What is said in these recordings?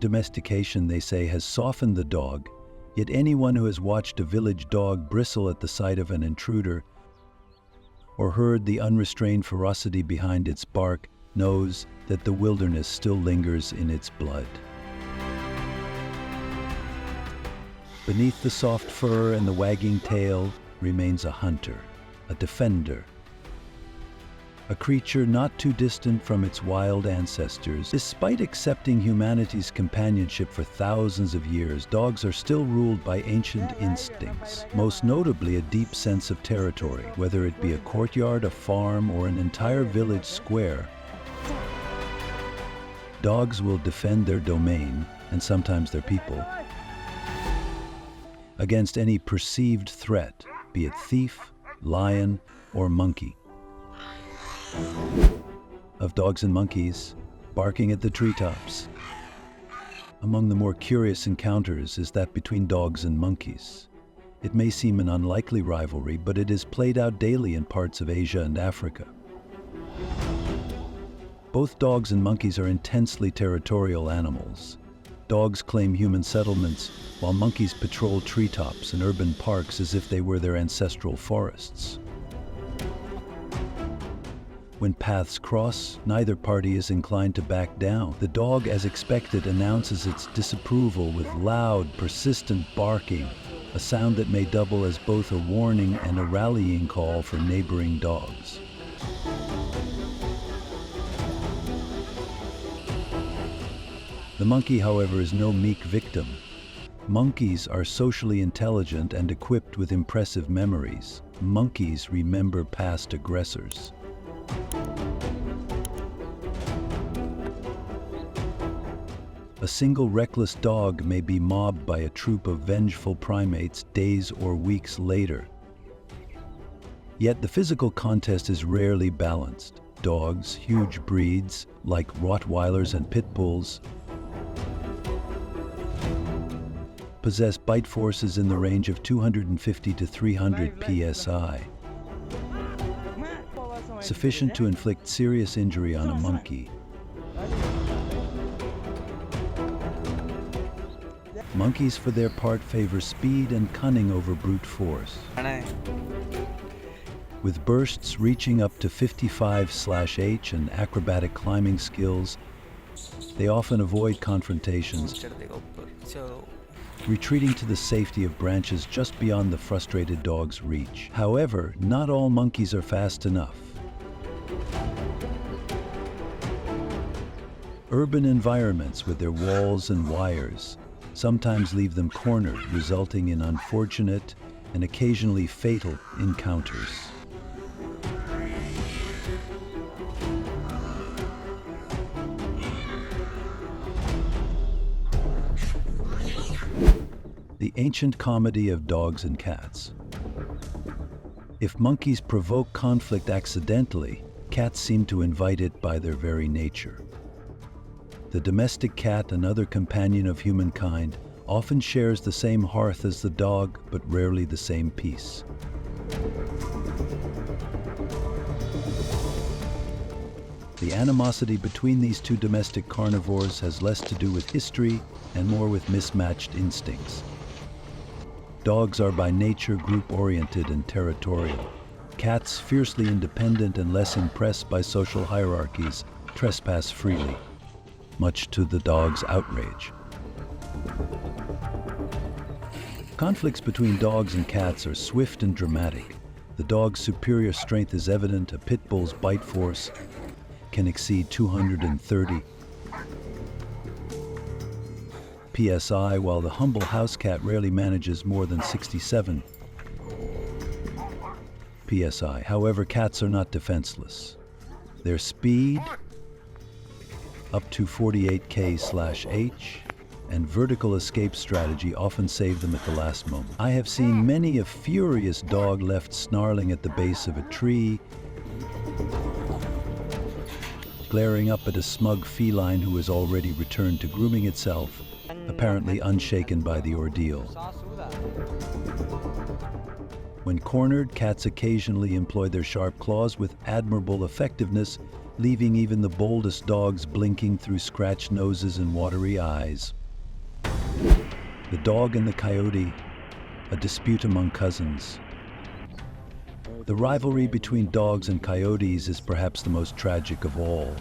domestication, they say, has softened the dog, yet anyone who has watched a village dog bristle at the sight of an intruder or heard the unrestrained ferocity behind its bark knows that the wilderness still lingers in its blood. Beneath the soft fur and the wagging tail remains a hunter, a defender, a creature not too distant from its wild ancestors. Despite accepting humanity's companionship for thousands of years, dogs are still ruled by ancient instincts, most notably a deep sense of territory, whether it be a courtyard, a farm, or an entire village square. Dogs will defend their domain, and sometimes their people, against any perceived threat, be it thief, lion, or monkey. Of dogs and monkeys barking at the treetops. Among the more curious encounters is that between dogs and monkeys. It may seem an unlikely rivalry, but it is played out daily in parts of Asia and Africa. Both dogs and monkeys are intensely territorial animals. Dogs claim human settlements, while monkeys patrol treetops and urban parks as if they were their ancestral forests. When paths cross, neither party is inclined to back down. The dog, as expected, announces its disapproval with loud, persistent barking, a sound that may double as both a warning and a rallying call for neighboring dogs. The monkey, however, is no meek victim. Monkeys are socially intelligent and equipped with impressive memories. Monkeys remember past aggressors. A single reckless dog may be mobbed by a troop of vengeful primates days or weeks later. Yet the physical contest is rarely balanced. Dogs, huge breeds like Rottweilers and Pit Bulls, possess bite forces in the range of 250 to 300 psi, sufficient to inflict serious injury on a monkey. Monkeys, for their part, favor speed and cunning over brute force. With bursts reaching up to 55/H and acrobatic climbing skills, they often avoid confrontations, retreating to the safety of branches just beyond the frustrated dog's reach. However, not all monkeys are fast enough. Urban environments with their walls and wires sometimes leave them cornered, resulting in unfortunate and occasionally fatal encounters. The ancient comedy of dogs and cats. If monkeys provoke conflict accidentally, cats seem to invite it by their very nature. The domestic cat, another companion of humankind, often shares the same hearth as the dog, but rarely the same peace. The animosity between these two domestic carnivores has less to do with history and more with mismatched instincts. Dogs are by nature group-oriented and territorial. Cats, fiercely independent and less impressed by social hierarchies, trespass freely, much to the dog's outrage. Conflicts between dogs and cats are swift and dramatic. The dog's superior strength is evident. A pit bull's bite force can exceed 230 psi, while the humble house cat rarely manages more than 67 psi. However, cats are not defenseless. Their speed, up to 48 km/h, and vertical escape strategy often save them at the last moment. I have seen many a furious dog left snarling at the base of a tree, glaring up at a smug feline who has already returned to grooming itself, apparently unshaken by the ordeal. When cornered, cats occasionally employ their sharp claws with admirable effectiveness, leaving even the boldest dogs blinking through scratched noses and watery eyes. The dog and the coyote, a dispute among cousins. The rivalry between dogs and coyotes is perhaps the most tragic of all.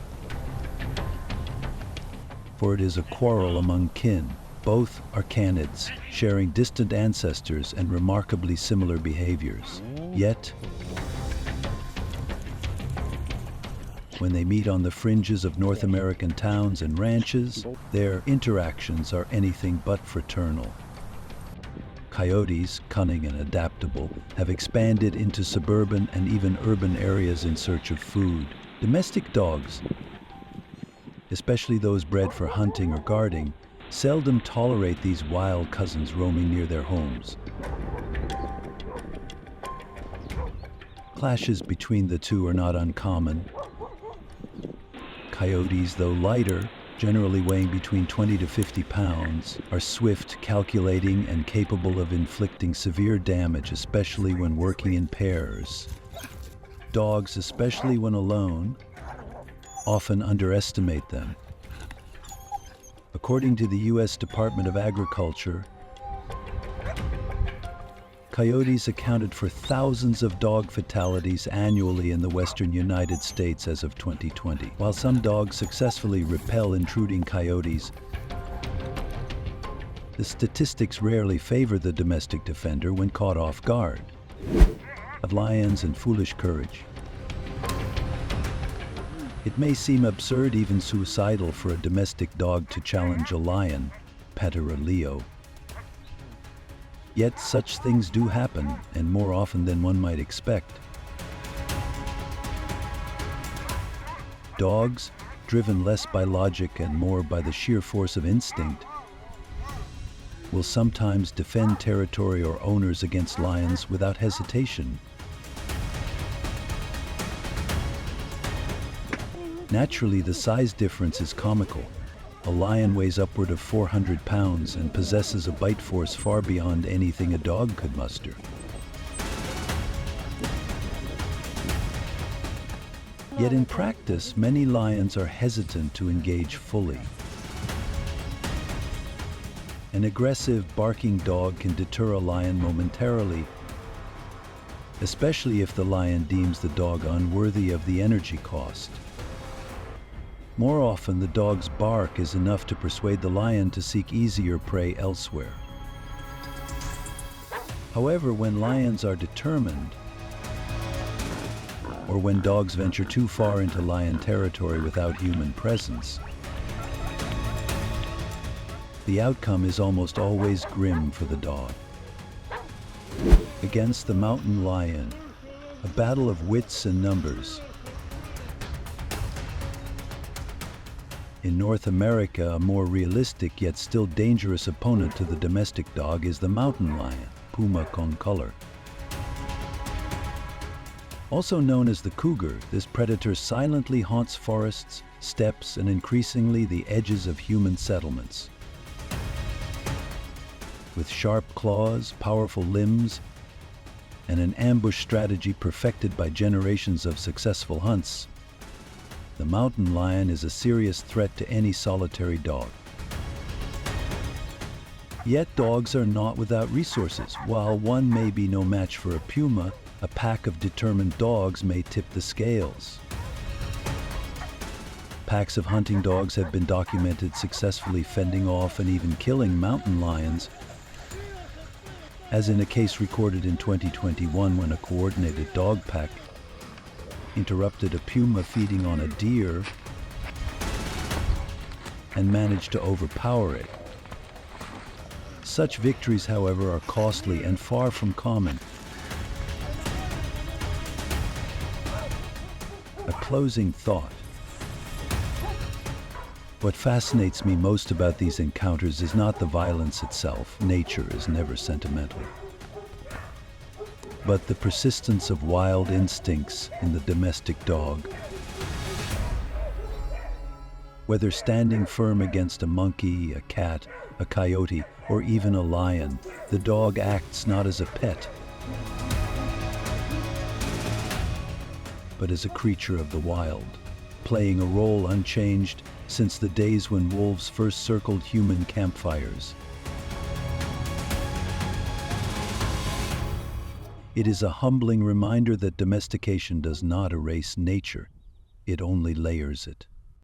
For it is a quarrel among kin. Both are canids, sharing distant ancestors and remarkably similar behaviors. Yet, when they meet on the fringes of North American towns and ranches, their interactions are anything but fraternal. Coyotes, cunning and adaptable, have expanded into suburban and even urban areas in search of food. Domestic dogs, especially those bred for hunting or guarding, seldom tolerate these wild cousins roaming near their homes. Clashes between the two are not uncommon. Coyotes, though lighter, generally weighing between 20 to 50 pounds, are swift, calculating, and capable of inflicting severe damage, especially when working in pairs. Dogs, especially when alone, often underestimate them. According to the U.S. Department of Agriculture, coyotes accounted for thousands of dog fatalities annually in the western United States as of 2020. While some dogs successfully repel intruding coyotes, the statistics rarely favor the domestic defender when caught off guard. Of lions and foolish courage. It may seem absurd, even suicidal, for a domestic dog to challenge a lion, Peter or Leo. Yet such things do happen, and more often than one might expect. Dogs, driven less by logic and more by the sheer force of instinct, will sometimes defend territory or owners against lions without hesitation. Naturally, the size difference is comical. A lion weighs upward of 400 pounds and possesses a bite force far beyond anything a dog could muster. Yet in practice, many lions are hesitant to engage fully. An aggressive, barking dog can deter a lion momentarily, especially if the lion deems the dog unworthy of the energy cost. More often, the dog's bark is enough to persuade the lion to seek easier prey elsewhere. However, when lions are determined, or when dogs venture too far into lion territory without human presence, the outcome is almost always grim for the dog. Against the mountain lion, a battle of wits and numbers. In North America, a more realistic yet still dangerous opponent to the domestic dog is the mountain lion, Puma concolor. Also known as the cougar, this predator silently haunts forests, steppes, and increasingly the edges of human settlements. With sharp claws, powerful limbs, and an ambush strategy perfected by generations of successful hunts, the mountain lion is a serious threat to any solitary dog. Yet dogs are not without resources. While one may be no match for a puma, a pack of determined dogs may tip the scales. Packs of hunting dogs have been documented successfully fending off and even killing mountain lions, as in a case recorded in 2021 when a coordinated dog pack interrupted a puma feeding on a deer and managed to overpower it. Such victories, however, are costly and far from common. A closing thought. What fascinates me most about these encounters is not the violence itself. Nature is never sentimental. But the persistence of wild instincts in the domestic dog. Whether standing firm against a monkey, a cat, a coyote, or even a lion, the dog acts not as a pet, but as a creature of the wild. playing a role unchanged since the days when wolves first circled human campfires. It is a humbling reminder that domestication does not erase nature, it only layers it.